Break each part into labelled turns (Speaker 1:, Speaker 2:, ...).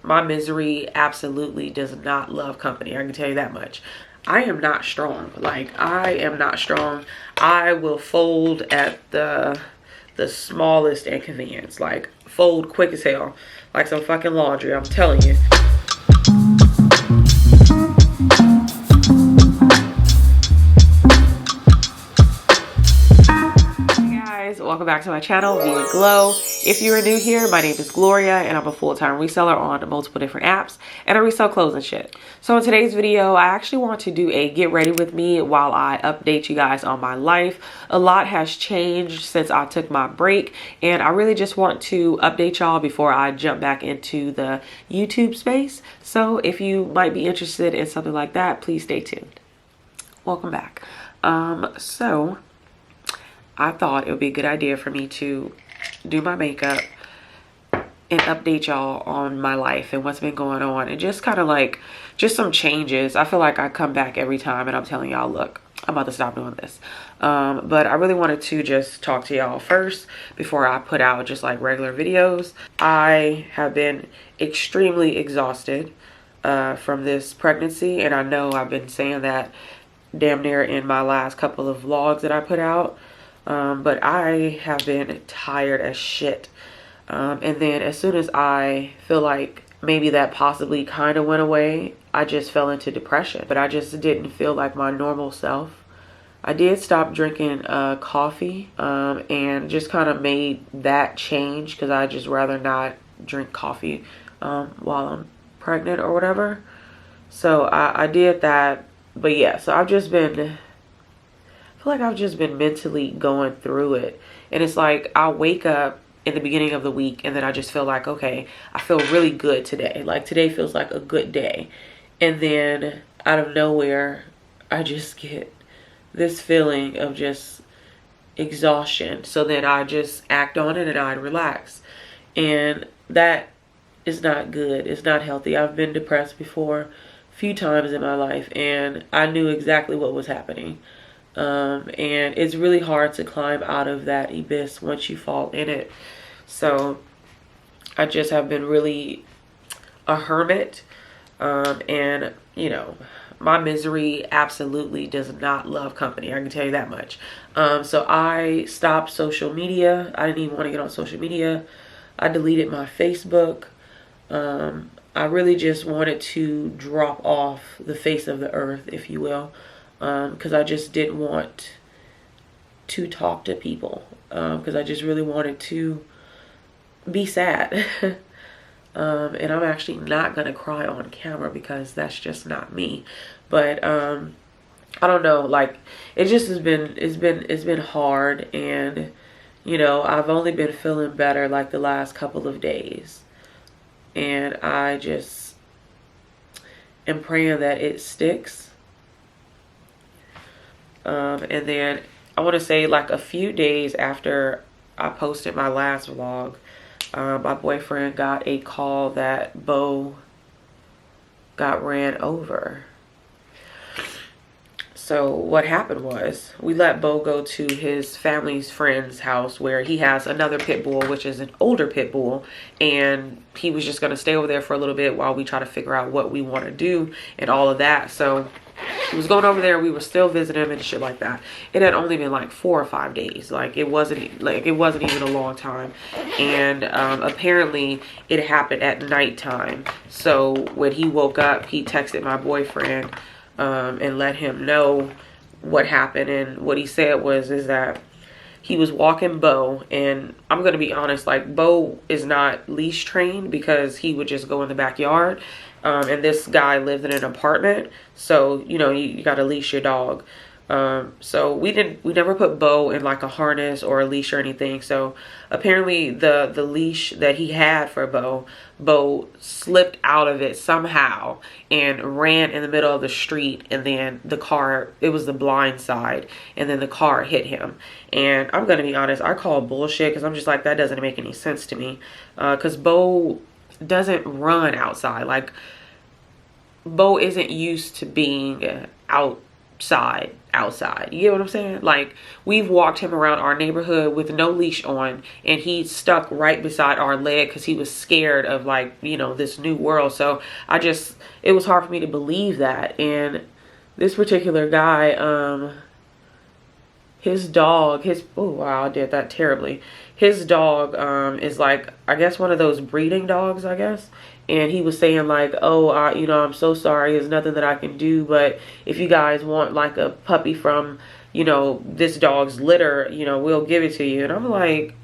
Speaker 1: my misery absolutely does not love company. I can tell you that much. I am not strong. Like, I am not strong. I will fold at the smallest inconvenience. Like, fold quick as hell. Like some fucking laundry, I'm telling you. Welcome back to my channel, VIAGLO. If you are new here, my name is Gloria and I'm a full-time reseller on multiple different apps, and I resell clothes and shit. So in today's video, I actually want to do a get ready with me while I update you guys on my life. A lot has changed since I took my break, and I really just want to update y'all before I jump back into the YouTube space. So if you might be interested in something like that, please stay tuned. Welcome back. So I thought it would be a good idea for me to do my makeup and update y'all on my life and what's been going on, and just kind of like just some changes. I feel like I come back every time and I'm telling y'all, look, I'm about to stop doing this. But I really wanted to just talk to y'all first before I put out just like regular videos. I have been extremely exhausted from this pregnancy, and I know I've been saying that damn near in my last couple of vlogs that I put out. But I have been tired as shit. And then as soon as I feel like maybe that possibly kind of went away, I just fell into depression. But I just didn't feel like my normal self. I did stop drinking coffee and just kind of made that change because I just rather not drink coffee while I'm pregnant or whatever. So I did that. But yeah, so I've just been... I feel like I've just been mentally going through it, and it's like I wake up in the beginning of the week and then I just feel like, okay, I feel really good today. Like today feels like a good day, and then out of nowhere I just get this feeling of just exhaustion. So then I just act on it and I relax, and that is not good. It's not healthy. I've been depressed before a few times in my life, and I knew exactly what was happening. And it's really hard to climb out of that abyss once you fall in it. So I just have been really a hermit, and you know, my misery absolutely does not love company. I can tell you that much. So I stopped social media. I didn't even want to get on social media. I deleted my Facebook. I really just wanted to drop off the face of the earth, if you will. Because I just didn't want to talk to people, because I just really wanted to be sad. And I'm actually not gonna cry on camera because that's just not me. But I don't know, like it just has been it's been hard, and you know, I've only been feeling better like the last couple of days, and I just am praying that it sticks. And then I want to say like a few days after I posted my last vlog, my boyfriend got a call that Bo got ran over. So what happened was we let Bo go to his family's friend's house where he has another pit bull, which is an older pit bull, and he was just going to stay over there for a little bit while we try to figure out what we want to do and all of that. So he was going over there. We were still visiting him and shit like that. It had only been like 4 or 5 days. Like it wasn't even a long time. And apparently it happened at nighttime. So when he woke up, he texted my boyfriend and let him know what happened. And what he said is that he was walking Bo, and I'm gonna be honest, like Bo is not leash trained because he would just go in the backyard. And this guy lived in an apartment, so you know you gotta leash your dog. So we never put Bo in like a harness or a leash or anything. So apparently the leash that he had for Bo slipped out of it somehow and ran in the middle of the street, and then the car, it was the blind side, and then the car hit him. And I'm gonna be honest, I call bullshit because I'm just like, that doesn't make any sense to me, because Bo doesn't run outside. Like Bo isn't used to being out outside. You get what I'm saying? Like, we've walked him around our neighborhood with no leash on, and he stuck right beside our leg because he was scared of, like, you know, this new world. So it was hard for me to believe that. And this particular guy, his dog, oh wow, I did that terribly. His dog is like, I guess one of those breeding dogs, I guess. And he was saying like, oh, you know, I'm so sorry, there's nothing that I can do, but if you guys want like a puppy from, you know, this dog's litter, you know, we'll give it to you. And I'm like,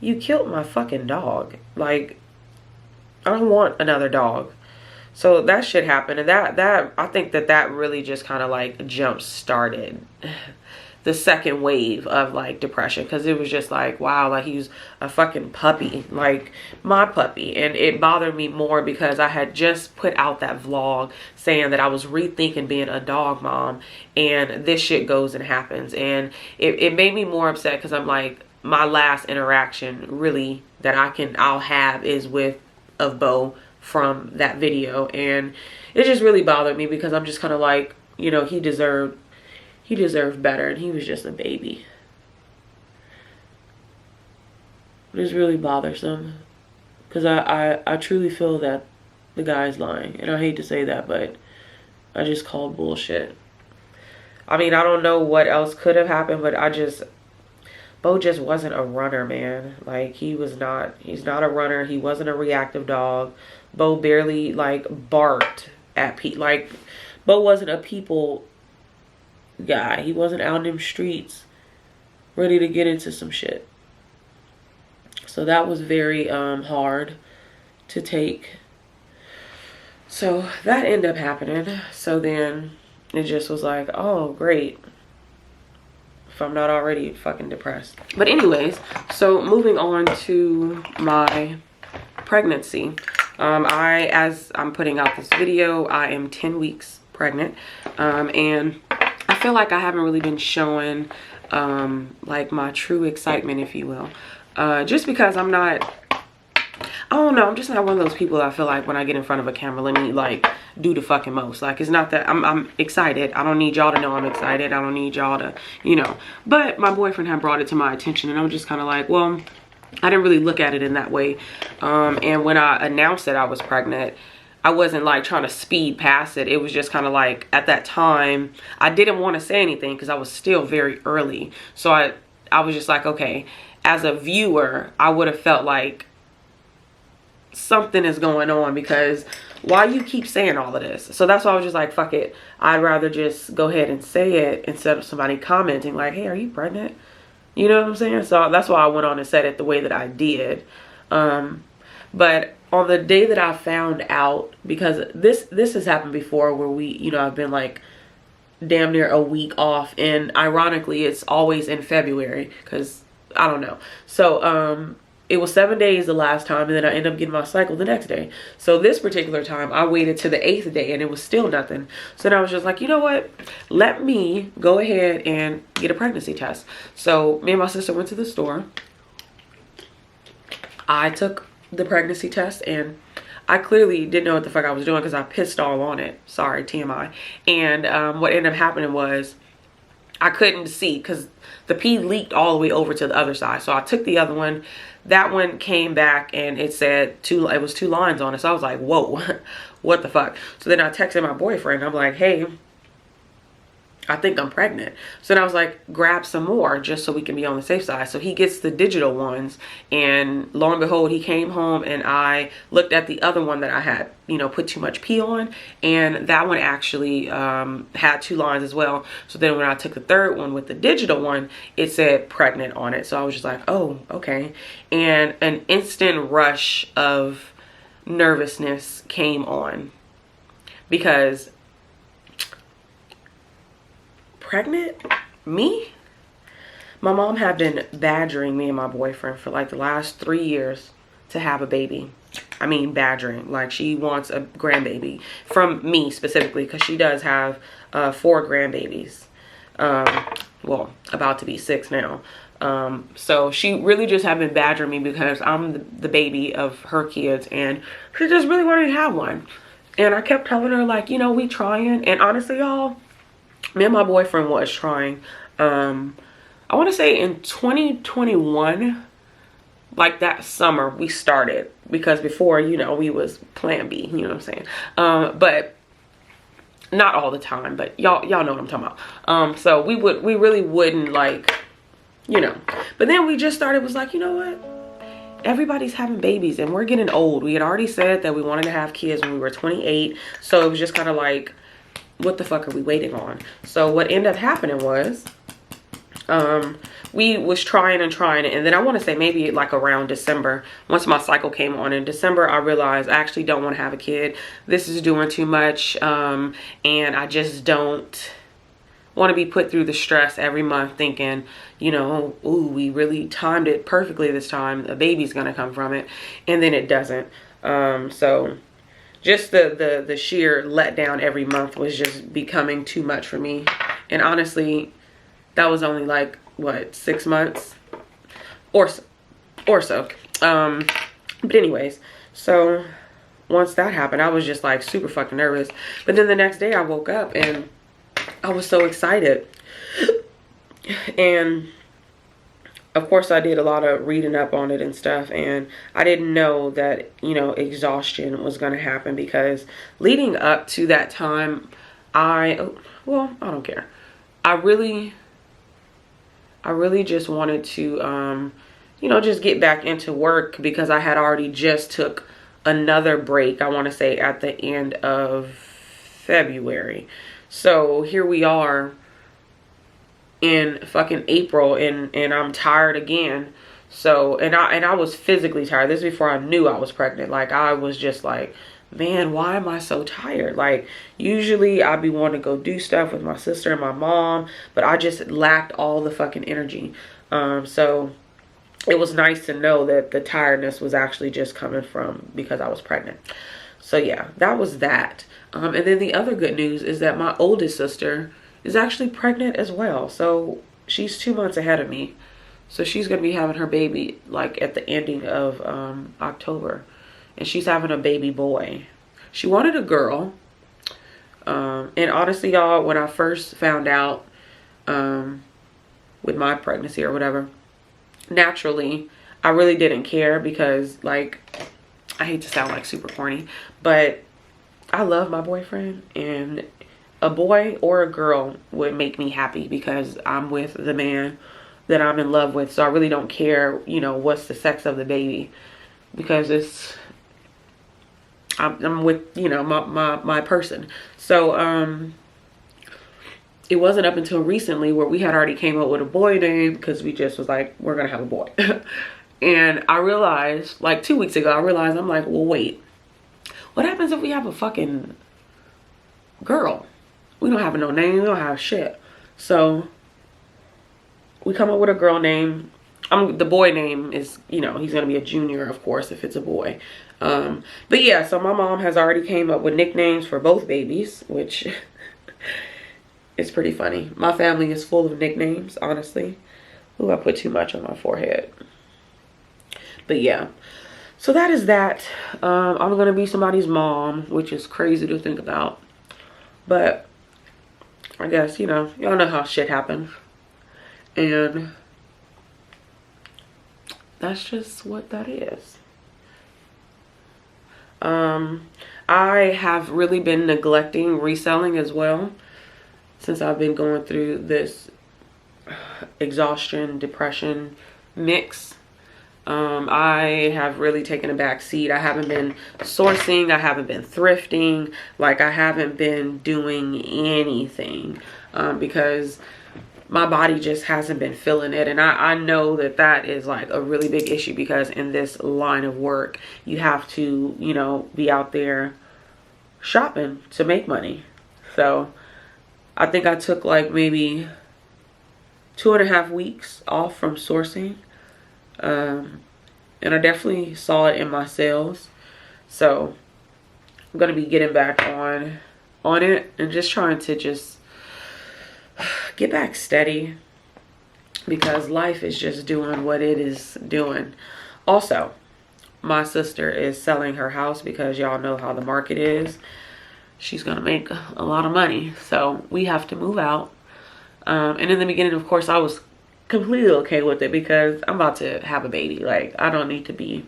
Speaker 1: you killed my fucking dog. Like, I don't want another dog. So that shit happened, and that I think that really just kind of like jump started the second wave of like depression, because it was just like, wow, like he was a fucking puppy, like my puppy. And it bothered me more because I had just put out that vlog saying that I was rethinking being a dog mom, and this shit goes and happens. And it made me more upset because I'm like, my last interaction really that I'll have is with Bo from that video. And it just really bothered me because I'm just kind of like, you know, he deserved better, and he was just a baby. It's really bothersome because I truly feel that the guy's lying, and I hate to say that, but I just call bullshit. I mean, I don't know what else could have happened, but Bo just wasn't a runner, man. Like, he's not a runner. He wasn't a reactive dog. Bo barely like barked at people. Like, Bo wasn't a people guy. He wasn't out in them streets ready to get into some shit. So that was very hard to take. So that ended up happening. So then it just was like, oh great, if I'm not already fucking depressed. But anyways, so moving on to my pregnancy. As I'm putting out this video, I am 10 weeks pregnant, and I feel like I haven't really been showing like my true excitement, if you will, just because I don't know, I'm just not one of those people that I feel like when I get in front of a camera, let me like do the fucking most. Like, it's not that I'm excited. I don't need y'all to know I'm excited. I don't need y'all to, you know. But my boyfriend had brought it to my attention, and I was just kind of like, well, I didn't really look at it in that way. And when I announced that I was pregnant, I wasn't like trying to speed past it. It was just kind of like, at that time, I didn't want to say anything because I was still very early. So I was just like, okay, as a viewer, I would have felt like something is going on, because why you keep saying all of this? So that's why I was just like, fuck it. I'd rather just go ahead and say it instead of somebody commenting like, hey, are you pregnant? You know what I'm saying? So that's why I went on and said it the way that I did. But on the day that I found out, because this has happened before where we, you know, I've been like damn near a week off, and ironically it's always in February because I don't know. So it was 7 days the last time, and then I ended up getting my cycle the next day. So this particular time I waited to the 8th day, and it was still nothing. So then I was just like, you know what, let me go ahead and get a pregnancy test. So me and my sister went to the store. I took the pregnancy test, and I clearly didn't know what the fuck I was doing because I pissed all on it. Sorry, TMI. And what ended up happening was I couldn't see because the pee leaked all the way over to the other side. So I took the other one. That one came back and it said it was 2 lines on it. So I was like, whoa, what the fuck? So then I texted my boyfriend. I'm like, hey, I think I'm pregnant. So then I was like, grab some more just so we can be on the safe side. So he gets the digital ones, and lo and behold, he came home and I looked at the other one that I had, you know, put too much pee on, and that one actually had 2 lines as well. So then when I took the third one with the digital one, it said pregnant on it. So I was just like, oh, okay. And an instant rush of nervousness came on because pregnant? Me? My mom had been badgering me and my boyfriend for like the last 3 years to have a baby. I mean, badgering. Like, she wants a grandbaby from me specifically, because she does have 4 grandbabies. Well, about to be 6 now. So she really just had been badgering me because I'm the baby of her kids, and she just really wanted to have one. And I kept telling her, like, you know, we trying. And honestly, y'all, me and my boyfriend was trying. I want to say in 2021, like that summer, we started. Because before, you know, we was plan B, you know what I'm saying? But not all the time, but y'all know what I'm talking about. So we really wouldn't, like, you know. But then we just started, was like, you know what? Everybody's having babies and we're getting old. We had already said that we wanted to have kids when we were 28. So it was just kind of like, what the fuck are we waiting on? So what ended up happening was, we was trying and then I want to say maybe like around December, once my cycle came on in December, I realized I actually don't want to have a kid. This is doing too much, and I just don't want to be put through the stress every month thinking, you know, ooh, we really timed it perfectly this time, a baby's gonna come from it, and then it doesn't. So just the sheer letdown every month was just becoming too much for me. And honestly, that was only like, what, 6 months or so. But anyways, so once that happened, I was just like super fucking nervous. But then the next day I woke up and I was so excited. And of course I did a lot of reading up on it and stuff, and I didn't know that, you know, exhaustion was going to happen, because leading up to that time, well, I don't care. I really just wanted to, you know, just get back into work, because I had already just took another break, I want to say at the end of February. So here we are in fucking April, and I'm tired again. So, and I was physically tired. This is before I knew I was pregnant. Like, I was just like, man, why am I so tired? Like, usually I'd be wanting to go do stuff with my sister and my mom, but I just lacked all the fucking energy. So it was nice to know that the tiredness was actually just coming from because I was pregnant. So yeah, that was that. And then the other good news is that my oldest sister is actually pregnant as well. So she's 2 months ahead of me. So she's going to be having her baby like at the ending of October. And she's having a baby boy. She wanted a girl. And honestly, y'all, when I first found out with my pregnancy or whatever, naturally, I really didn't care, because, like, I hate to sound like super corny, but I love my boyfriend, and a boy or a girl would make me happy because I'm with the man that I'm in love with. So I really don't care, you know, what's the sex of the baby, because I'm with, you know, my person. So it wasn't up until recently where we had already came up with a boy name, because we just was like, we're gonna have a boy. And I realized, like 2 weeks ago, I'm like, well, wait, what happens if we have a fucking girl? We don't have no name, we don't have shit. So we come up with a girl name. The boy name is, you know, he's gonna be a junior, of course, if it's a boy. But yeah, so my mom has already came up with nicknames for both babies, which is pretty funny. My family is full of nicknames, honestly. Ooh, I put too much on my forehead. But yeah, so that is that. I'm gonna be somebody's mom, which is crazy to think about, but I guess, you know, y'all know how shit happens, and that's just what that is. I have really been neglecting reselling as well, since I've been going through this exhaustion, depression mix. I have really taken a back seat. I haven't been sourcing. I haven't been thrifting. Like, I haven't been doing anything because my body just hasn't been feeling it. And I know that that is like a really big issue, because in this line of work, you have to, you know, be out there shopping to make money. So I think I took like maybe 2.5 weeks off from sourcing. And I definitely saw it in my sales. So I'm going to be getting back on it and just trying to just get back steady, because life is just doing what it is doing. Also, my sister is selling her house because y'all know how the market is. She's gonna make a lot of money, so we have to move out. And in the beginning, of course, I was completely okay with it because I'm about to have a baby. Like, I don't need to be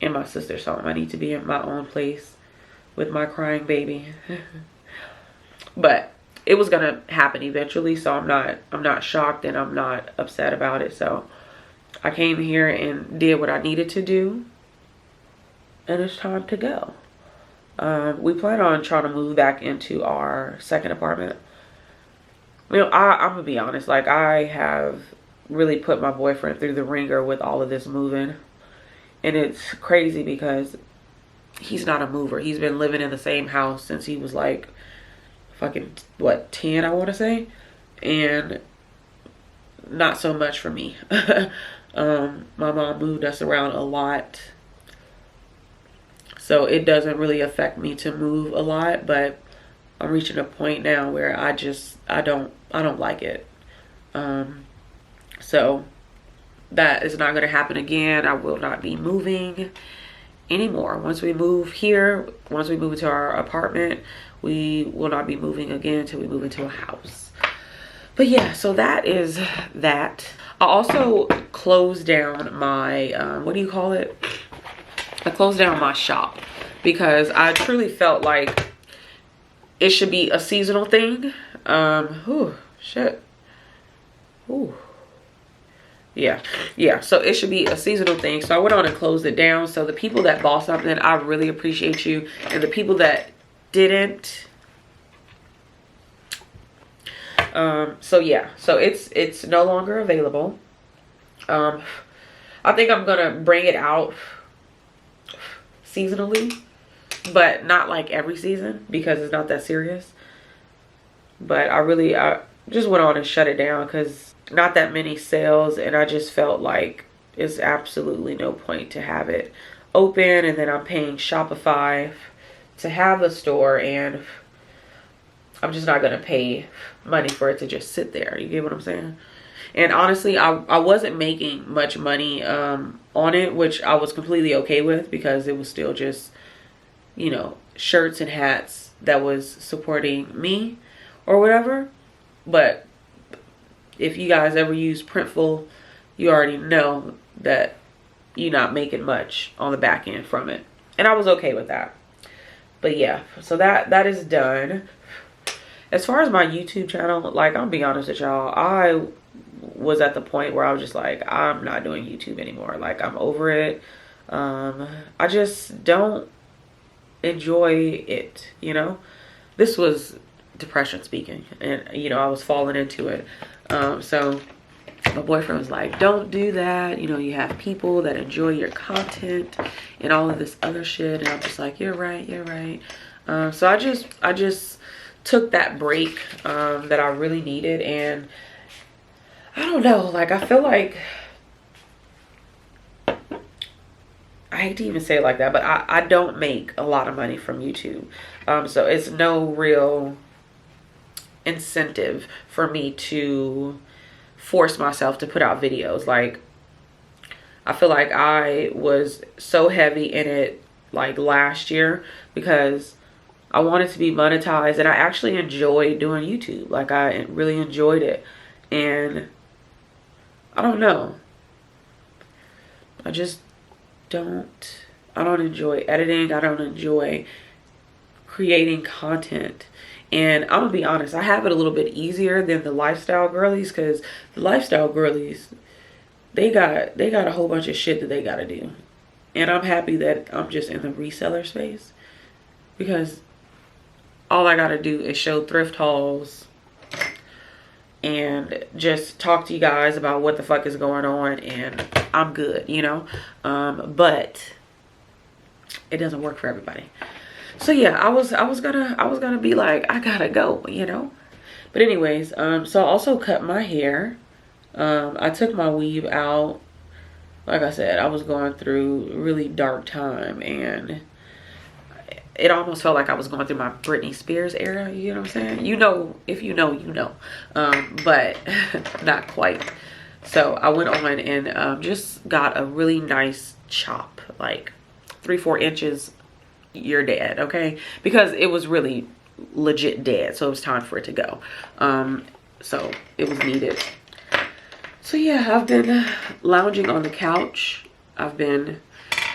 Speaker 1: in my sister's home. I need to be in my own place with my crying baby. But it was gonna happen eventually, so I'm not shocked and I'm not upset about it. So I came here and did what I needed to do, and it's time to go. We plan on trying to move back into our second apartment. You know, I'm gonna be honest, like, I have really put my boyfriend through the ringer with all of this moving, and it's crazy because he's not a mover. He's been living in the same house since he was like fucking, what, 10, I want to say, and not so much for me. My mom moved us around a lot, so it doesn't really affect me to move a lot, but I'm reaching a point now where I don't like it. So that is not going to happen again. I will not be moving anymore. Once we move here, once we move into our apartment, we will not be moving again until we move into a house. But yeah, so that is that. I also closed down my, what do you call it? I closed down my shop because I truly felt like it should be a seasonal thing. Shit. Ooh. Yeah, so it should be a seasonal thing. So I went on and closed it down. So the people that bought something, I really appreciate you. And the people that didn't, so yeah, so it's no longer available. I think I'm gonna bring it out seasonally, but not like every season because it's not that serious. But I just went on and shut it down because not that many sales, and I just felt like it's absolutely no point to have it open, and then I'm paying Shopify to have the store, and I'm just not gonna pay money for it to just sit there. You get what I'm saying? And honestly, I wasn't making much money on it, which I was completely okay with because it was still just, you know, shirts and hats that was supporting me or whatever. But if you guys ever use Printful, you already know that you're not making much on the back end from it. And I was okay with that. But yeah, so that is done. As far as my YouTube channel, like, I'll be honest with y'all, I was at the point where I was just like, I'm not doing YouTube anymore. Like, I'm over it. I just don't enjoy it, you know? This was depression speaking, and, you know, I was falling into it. So my boyfriend was like, don't do that. You know, you have people that enjoy your content and all of this other shit. And I'm just like, you're right. So I just took that break that I really needed. And I don't know, like, I feel like, I hate to even say it like that, but I don't make a lot of money from YouTube. So it's no real incentive for me to force myself to put out videos. Like, I feel like I was so heavy in it like last year because I wanted to be monetized, and I actually enjoyed doing YouTube. Like, I really enjoyed it. And I don't know, I don't enjoy editing. I don't enjoy creating content. And I'm gonna be honest, I have it a little bit easier than the lifestyle girlies, because the lifestyle girlies, they got a whole bunch of shit that they gotta do. And I'm happy that I'm just in the reseller space, because all I gotta do is show thrift hauls and just talk to you guys about what the fuck is going on, and I'm good, you know? But it doesn't work for everybody. So yeah, I was gonna be like, I gotta go, you know? But anyways, so I also cut my hair. I took my weave out. Like I said, I was going through a really dark time, and it almost felt like I was going through my Britney Spears era. You know what I'm saying? You know, if you know, you know. But not quite. So I went on and just got a really nice chop, like 3-4 inches, you're dead, okay? Because it was really legit dead, so it was time for it to go. So it was needed. So yeah, I've been lounging on the couch. I've been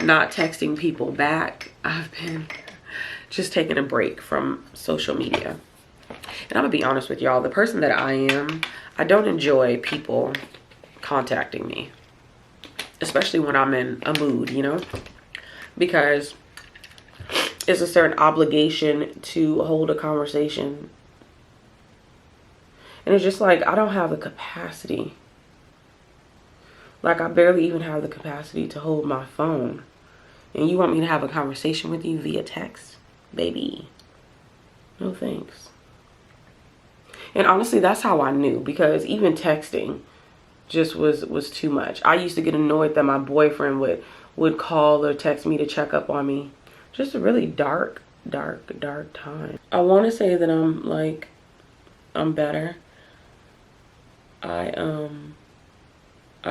Speaker 1: not texting people back. I've been just taking a break from social media. And I'm gonna be honest with y'all, the person that I am, I don't enjoy people contacting me, especially when I'm in a mood, you know, because it's a certain obligation to hold a conversation. And it's just like, I don't have the capacity. Like, I barely even have the capacity to hold my phone. And you want me to have a conversation with you via text? Baby, no thanks. And honestly, that's how I knew, because even texting just was too much. I used to get annoyed that my boyfriend would call or text me to check up on me. Just a really dark time. I want to say that I'm better. I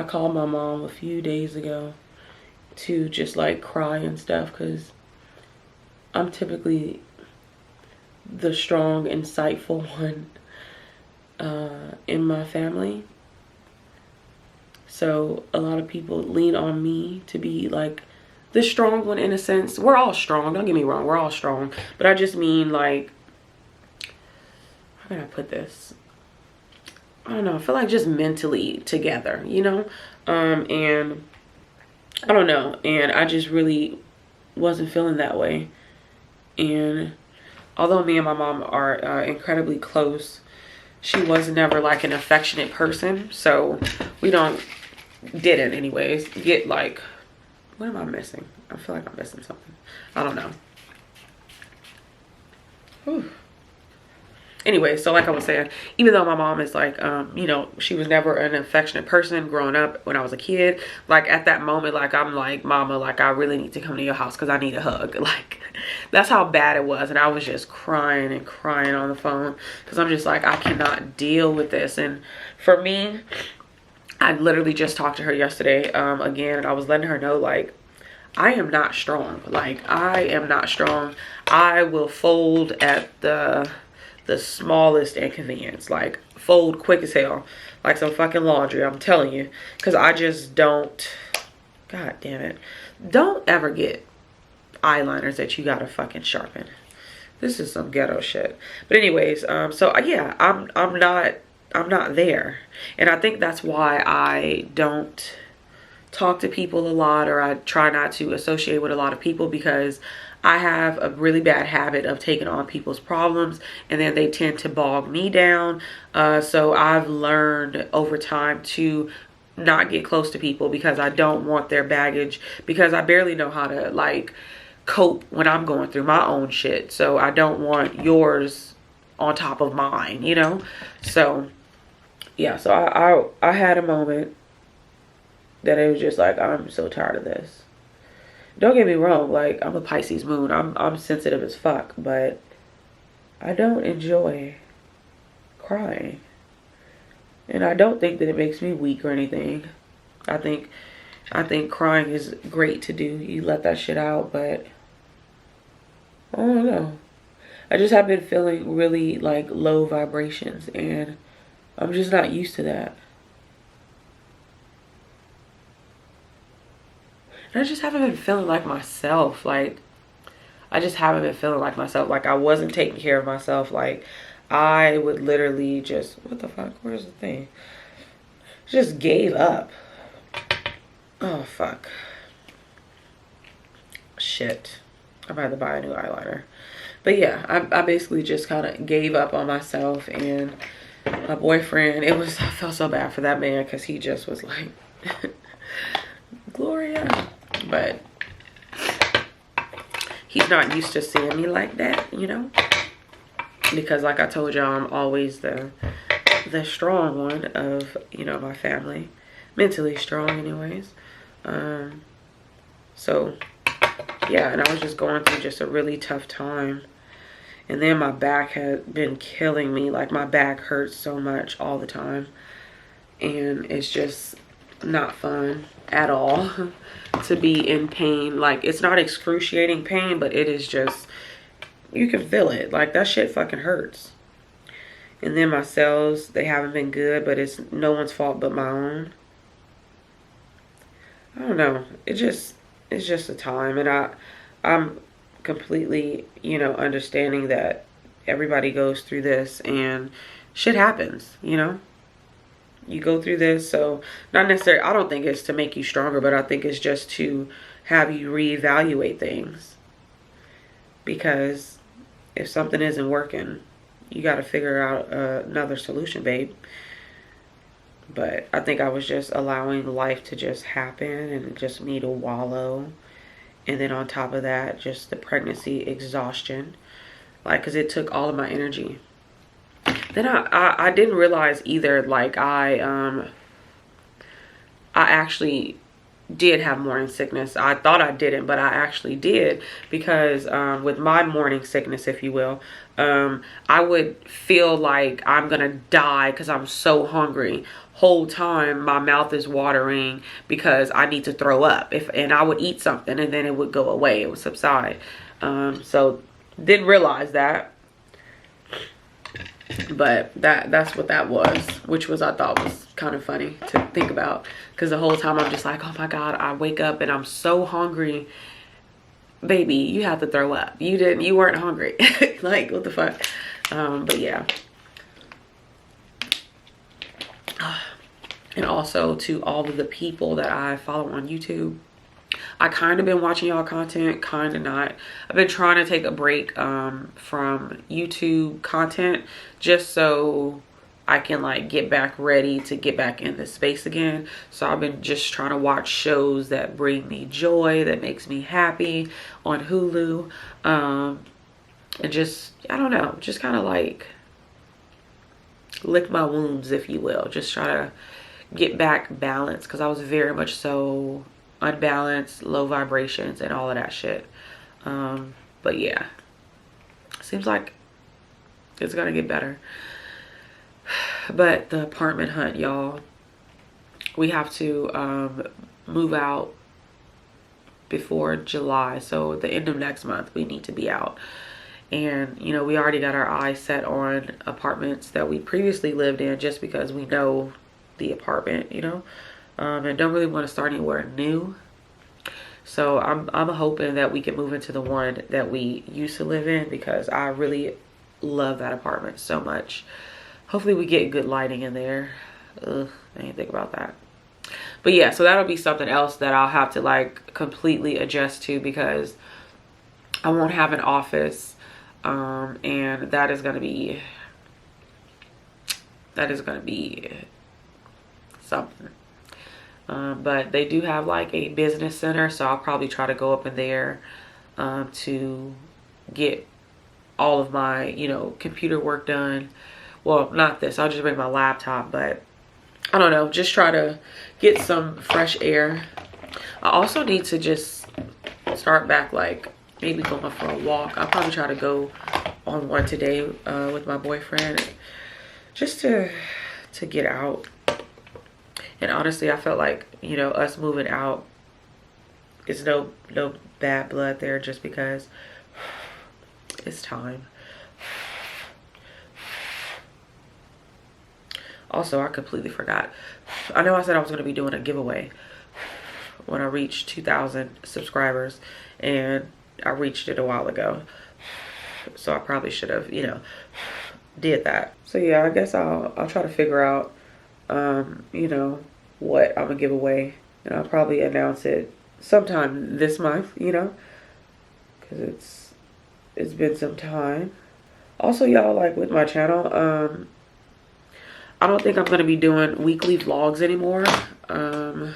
Speaker 1: called my mom a few days ago to just like cry and stuff, because I'm typically the strong, insightful one in my family. So a lot of people lean on me to be like the strong one in a sense. We're all strong, don't get me wrong, we're all strong. But I just mean, like, how can I put this? I don't know, I feel like just mentally together, you know? And I don't know, and I just really wasn't feeling that way. And although me and my mom are incredibly close, she was never like an affectionate person. So we didn't anyways get like, what am I missing? I feel like I'm missing something. I don't know. Whew. Anyway, so like I was saying, even though my mom is like, you know, she was never an affectionate person growing up when I was a kid. Like at that moment, like I'm like, mama, like I really need to come to your house because I need a hug. Like that's how bad it was. And I was just crying and crying on the phone because I'm just like, I cannot deal with this. And for me, I literally just talked to her yesterday again, and I was letting her know, like, I am not strong. Like I am not strong. I will fold at the smallest inconvenience, like fold quick as hell, like some fucking laundry, I'm telling you, because I just don't, god damn it, don't ever get eyeliners that you gotta fucking sharpen. This is some ghetto shit. But anyways, so yeah, I'm not there. And I think that's why I don't talk to people a lot, or I try not to associate with a lot of people, because I have a really bad habit of taking on people's problems and then they tend to bog me down. So I've learned over time to not get close to people because I don't want their baggage, because I barely know how to like cope when I'm going through my own shit. So I don't want yours on top of mine, you know? So yeah, so I had a moment that it was just like, I'm so tired of this. Don't get me wrong, like I'm a Pisces moon. I'm sensitive as fuck, but I don't enjoy crying. And I don't think that it makes me weak or anything. I think crying is great to do. You let that shit out, but I don't know. I just have been feeling really like low vibrations, and I'm just not used to that. And I just haven't been feeling like myself. Like, I just haven't been feeling like myself. Like, I wasn't taking care of myself. Like, I would literally just, what the fuck? Where's the thing? Just gave up. Oh, fuck. Shit. I'm about to buy a new eyeliner. But yeah, I basically just kind of gave up on myself. And my boyfriend, I felt so bad for that man, because he just was like, Gloria. But he's not used to seeing me like that, you know, because like I told y'all, I'm always the strong one of, you know, my family, mentally strong anyways. So yeah, and I was just going through just a really tough time, and then my back had been killing me. Like my back hurts so much all the time, and it's just not fun. at all to be in pain. Like, it's not excruciating pain, but it is just, you can feel it. Like, that shit fucking hurts. And then my cells, they haven't been good, but it's no one's fault but my own. I don't know. It's just a time. And I'm completely, you know, understanding that everybody goes through this and shit happens, you know. You go through this, so not necessarily, I don't think it's to make you stronger, but I think it's just to have you reevaluate things. Because if something isn't working, you got to figure out another solution, babe. But I think I was just allowing life to just happen and just me to wallow. And then on top of that, just the pregnancy exhaustion. Like, because it took all of my energy. Then I didn't realize either, like, I actually did have morning sickness. I thought I didn't, but I actually did, because with my morning sickness, if you will, I would feel like I'm gonna die because I'm so hungry. Whole time my mouth is watering because I need to throw up. And I would eat something and then it would go away, it would subside. So didn't realize that. But that's what that was, which was, I thought was kind of funny to think about, because the whole time I'm just like, oh my God, I wake up and I'm so hungry. Baby, you have to throw up. You weren't hungry. Like, what the fuck? But yeah. And also to all of the people that I follow on YouTube, I kind of been watching y'all content, kind of not. I've been trying to take a break from YouTube content just so I can, like, get back ready to get back in this space again. So I've been just trying to watch shows that bring me joy, that makes me happy on Hulu. And just, I don't know, just kind of like lick my wounds, if you will. Just try to get back balance, because I was very much so unbalanced, low vibrations and all of that shit. But yeah, seems like it's gonna get better. But the apartment hunt, y'all, we have to move out before July, so at the end of next month we need to be out. And you know, we already got our eyes set on apartments that we previously lived in, just because we know the apartment, you know, and don't really want to start anywhere new. So I'm hoping that we can move into the one that we used to live in, because I really love that apartment so much. Hopefully we get good lighting in there. Ugh, I didn't think about that. But yeah, so that'll be something else that I'll have to, like, completely adjust to, because I won't have an office, and that is gonna be something. But they do have, like, a business center, so I'll probably try to go up in there to get all of my, you know, computer work done. Well, not this, I'll just bring my laptop, but I don't know, just try to get some fresh air. I also need to just start back, like, maybe going for a walk. I'll probably try to go on one today with my boyfriend, just to get out. And honestly, I felt like, you know, us moving out is no bad blood there, just because it's time. Also, I completely forgot. I know I said I was going to be doing a giveaway when I reached 2,000 subscribers, and I reached it a while ago. So I probably should have, you know, did that. So yeah, I guess I'll try to figure out, you know, what I'm gonna give away, and I'll probably announce it sometime this month, you know, because it's been some time. Also, y'all, like, with my channel, I don't think I'm gonna be doing weekly vlogs anymore. I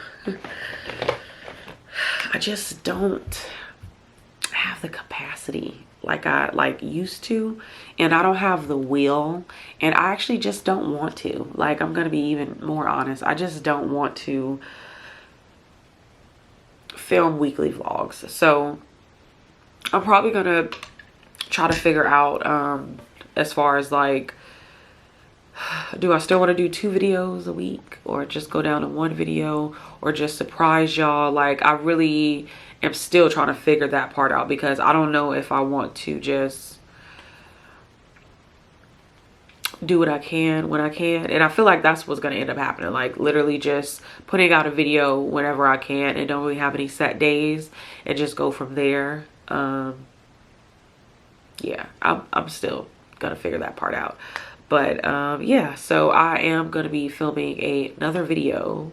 Speaker 1: just don't have the capacity like I used to, and I don't have the will, and I actually just don't want to. Like, I'm gonna be even more honest, I just don't want to film weekly vlogs. So I'm probably gonna try to figure out as far as, like, do I still want to do 2 videos a week, or just go down to 1 video, or just surprise y'all? Like, I really am still trying to figure that part out, because I don't know if I want to just do what I can when I can. And I feel like that's what's going to end up happening, like literally just putting out a video whenever I can and don't really have any set days and just go from there. Yeah, I'm still gonna figure that part out. But yeah, so I am gonna be filming another video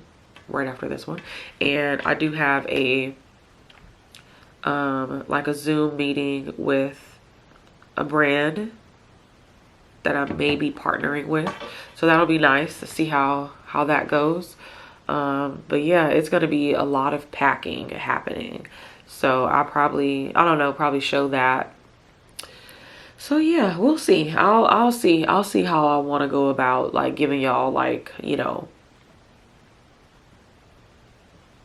Speaker 1: right after this one, and I do have a like a Zoom meeting with a brand that I may be partnering with, so that'll be nice to see how that goes. But yeah, it's gonna be a lot of packing happening, so I don't know, probably show that. So yeah, we'll see. I'll see how I want to go about like giving y'all, like, you know,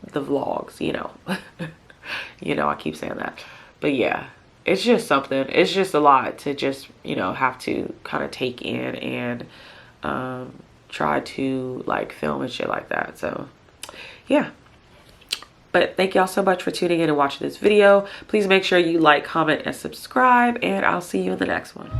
Speaker 1: the vlogs, you know. You know, I keep saying that. But yeah, it's just something. It's just a lot to just, you know, have to kind of take in and try to like film and shit like that. So yeah. But thank y'all so much for tuning in and watching this video. Please make sure you like, comment, and subscribe, and I'll see you in the next one.